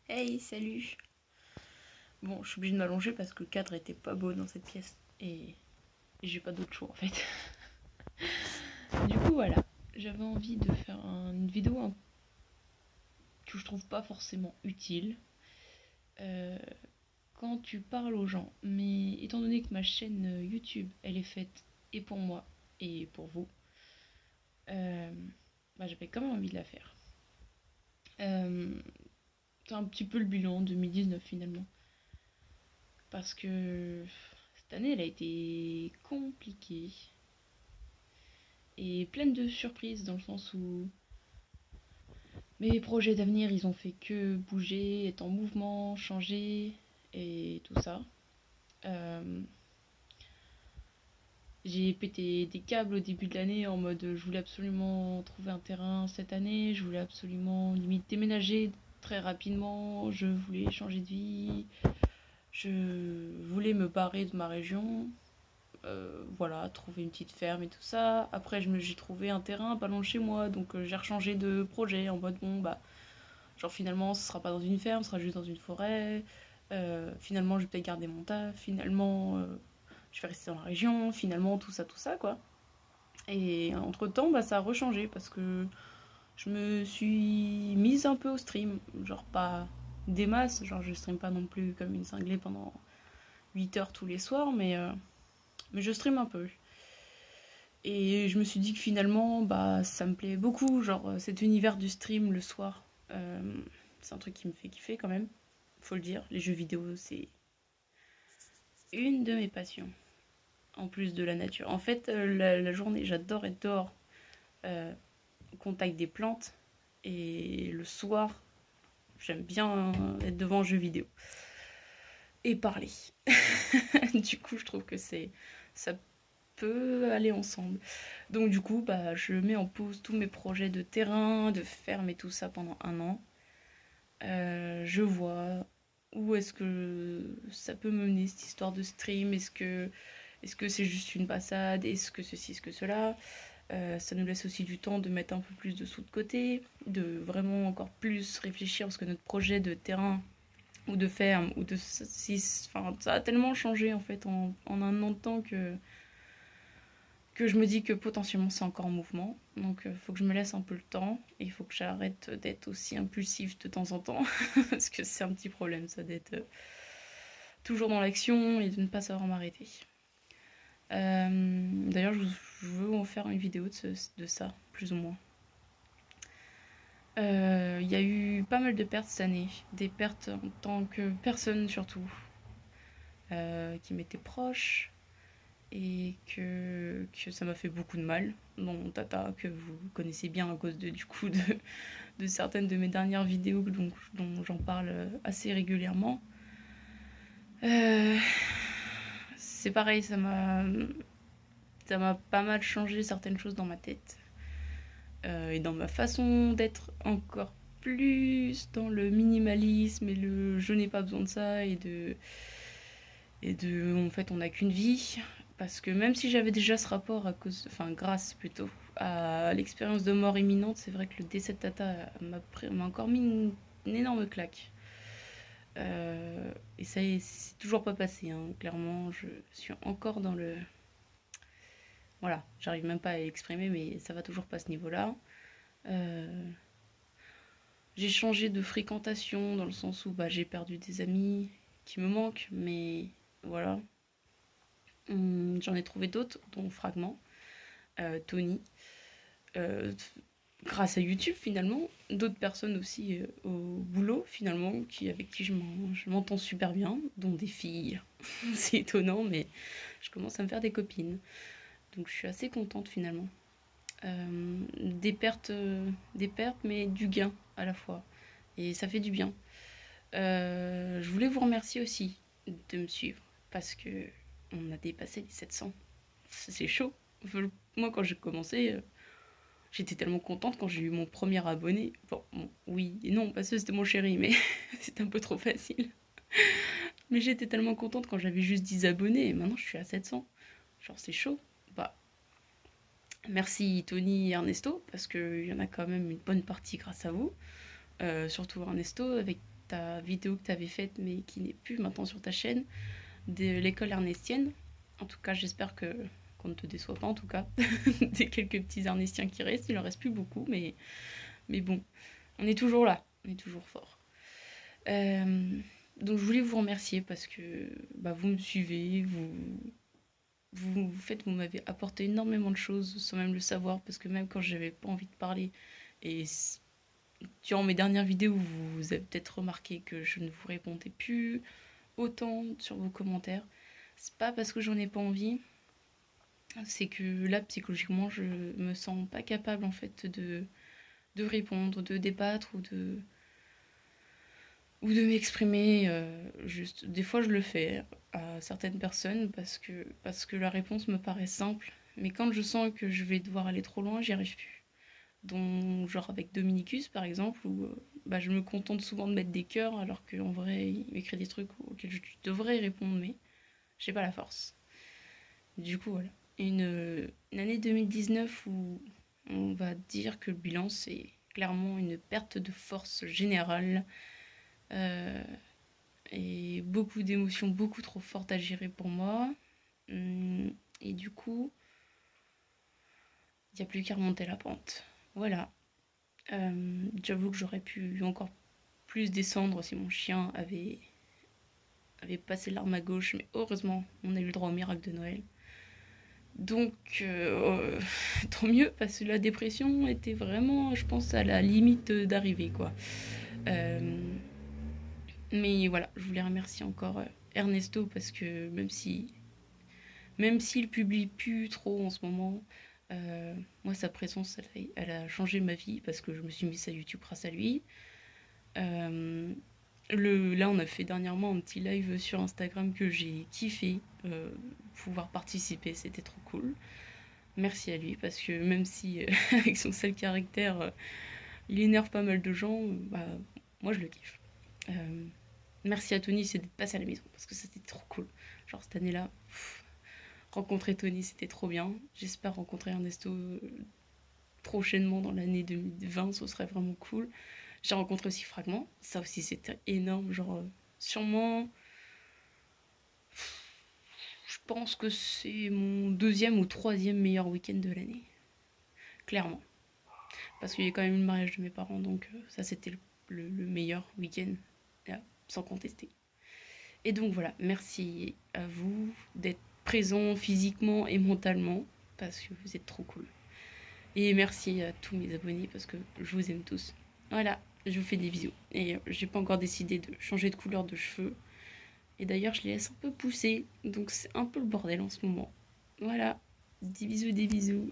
Hey, salut. Bon, je suis obligée de m'allonger parce que le cadre était pas beau dans cette pièce et j'ai pas d'autre choix en fait. Du coup, voilà, j'avais envie de faire une vidéo que je trouve pas forcément utile euh, quand tu parles aux gens. Mais étant donné que ma chaîne YouTube elle est faite et pour moi et pour vous, euh, j'avais quand même envie de la faire. Euh, c'est un petit peu le bilan 2019 finalement. Parce que cette année elle a été compliquée et pleine de surprises dans le sens où mes projets d'avenir ils ont fait que bouger, être en mouvement, changer et tout ça. Euh, j'ai pété des câbles au début de l'année en mode je voulais absolument trouver un terrain cette année, je voulais absolument limite déménager très rapidement, je voulais changer de vie, je voulais me barrer de ma région. Voilà, trouver une petite ferme et tout ça. Après, j'ai trouvé un terrain pas loin de chez moi, donc j'ai rechangé de projet en mode bon, bah, genre finalement, ce sera pas dans une ferme, ce sera juste dans une forêt. Finalement, je vais peut-être garder mon taf. Finalement, je vais rester dans la région. Finalement, tout ça, quoi. Et entre-temps, bah, ça a rechangé parce que je me suis mise un peu au stream. Genre pas des masses, genre je stream pas non plus comme une cinglée pendant 8 heures tous les soirs, mais je stream un peu. Et je me suis dit que finalement, bah, ça me plaît beaucoup, genre cet univers du stream le soir. Euh, c'est un truc qui me fait kiffer quand même, faut le dire. Les jeux vidéo, c'est une de mes passions, en plus de la nature. En fait, la journée, j'adore être dehors, euh, au contact des plantes. Et le soir, j'aime bien être devant un jeu vidéo. Et parler. Du coup, je trouve que ça peut aller ensemble. Donc du coup, bah, je mets en pause tous mes projets de terrain, de ferme et tout ça pendant un an. Je vois où est-ce que ça peut me mener cette histoire de stream. Est-ce que c'est juste une passade? Est-ce que ceci, est-ce que cela? Ça nous laisse aussi du temps de mettre un peu plus de sous de côté, de vraiment encore plus réfléchir parce que notre projet de terrain ou de ferme ou de enfin, ça a tellement changé en fait en un an de temps que je me dis que potentiellement c'est encore en mouvement. Donc il faut que je me laisse un peu le temps et il faut que j'arrête d'être aussi impulsive de temps en temps parce que c'est un petit problème ça d'être toujours dans l'action et de ne pas savoir m'arrêter. D'ailleurs je veux en faire une vidéo de ça, plus ou moins. Il y a eu pas mal de pertes cette année, des pertes en tant que personne surtout, qui m'étaient proches, et que ça m'a fait beaucoup de mal. Mon tata, que vous connaissez bien à cause du coup de certaines de mes dernières vidéos dont j'en parle assez régulièrement. Euh, c'est pareil, ça m'a pas mal changé certaines choses dans ma tête et dans ma façon d'être encore plus dans le minimalisme et le je n'ai pas besoin de ça et de en fait on n'a qu'une vie parce que même si j'avais déjà ce rapport enfin grâce plutôt à l'expérience de mort imminente, c'est vrai que le décès de Tata m'a encore mis une énorme claque. Et ça c'est toujours pas passé, hein. Clairement, je suis encore dans le. Voilà, j'arrive même pas à l'exprimer, mais ça va toujours pas à ce niveau-là. Euh, j'ai changé de fréquentation dans le sens où bah, j'ai perdu des amis qui me manquent, mais voilà. J'en ai trouvé d'autres, dont Fragment, Tony, euh, grâce à YouTube finalement, d'autres personnes aussi au boulot finalement, avec qui je m'entends super bien, dont des filles. C'est étonnant, mais je commence à me faire des copines. Donc je suis assez contente finalement. Des pertes, mais du gain à la fois. Et ça fait du bien. Je voulais vous remercier aussi de me suivre parce que on a dépassé les 700. C'est chaud. Moi, quand j'ai commencé, j'étais tellement contente quand j'ai eu mon premier abonné. Bon, oui et non, parce que c'était mon chéri, mais c'était un peu trop facile. Mais j'étais tellement contente quand j'avais juste 10 abonnés et maintenant je suis à 700. Genre, c'est chaud. Bah, merci Tony et Ernesto, parce qu'il y en a quand même une bonne partie grâce à vous. Surtout Ernesto, avec ta vidéo que tu avais faite mais qui n'est plus maintenant sur ta chaîne, de l'école ernestienne. En tout cas, j'espère qu'on ne te déçoit pas en tout cas. Des quelques petits ernestiens qui restent, il en reste plus beaucoup, mais bon, on est toujours là, on est toujours fort. Donc je voulais vous remercier parce que vous me suivez, vous m'avez apporté énormément de choses sans même le savoir, parce que même quand j'avais pas envie de parler, et durant mes dernières vidéos, vous avez peut-être remarqué que je ne vous répondais plus autant sur vos commentaires. C'est pas parce que j'en ai pas envie, c'est que là psychologiquement je me sens pas capable en fait de répondre, de débattre ou de m'exprimer. Juste des fois je le fais à certaines personnes parce que la réponse me paraît simple, mais quand je sens que je vais devoir aller trop loin, j'y arrive plus. Donc genre avec Dominicus par exemple, où je me contente souvent de mettre des cœurs alors qu'en vrai il m'écrit des trucs auxquels je devrais répondre, mais j'ai pas la force. Du coup voilà, une année 2019 où on va dire que le bilan c'est clairement une perte de force générale, et beaucoup d'émotions beaucoup trop fortes à gérer pour moi. Et du coup, il n'y a plus qu'à remonter la pente. Voilà. J'avoue que j'aurais pu encore plus descendre si mon chien avait passé l'arme à gauche, mais heureusement, on a eu le droit au miracle de Noël. Donc, tant mieux, parce que la dépression était vraiment, je pense, à la limite d'arriver, quoi. Mais voilà, je voulais remercier encore Ernesto, parce que même s'il publie plus trop en ce moment, moi sa présence elle a changé ma vie, parce que je me suis mise à YouTube grâce à lui. Là on a fait dernièrement un petit live sur Instagram que j'ai kiffé, pouvoir participer, c'était trop cool. Merci à lui, parce que même si avec son sale caractère il énerve pas mal de gens, moi je le kiffe. Merci à Tony, c'est d'être passé à la maison, parce que c'était trop cool. Genre cette année-là, rencontrer Tony, c'était trop bien. J'espère rencontrer Ernesto prochainement dans l'année 2020, ce serait vraiment cool. J'ai rencontré aussi Fragment, ça aussi c'était énorme. Genre, sûrement, je pense que c'est mon deuxième ou troisième meilleur week-end de l'année. Clairement. Parce qu'il y a quand même eu le mariage de mes parents, donc ça c'était le meilleur week-end, là, sans contester. Et donc voilà, merci à vous d'être présents physiquement et mentalement, parce que vous êtes trop cool. Et merci à tous mes abonnés, parce que je vous aime tous. Voilà, je vous fais des bisous. Et j'ai pas encore décidé de changer de couleur de cheveux. Et d'ailleurs, je les laisse un peu pousser, donc c'est un peu le bordel en ce moment. Voilà, des bisous, des bisous.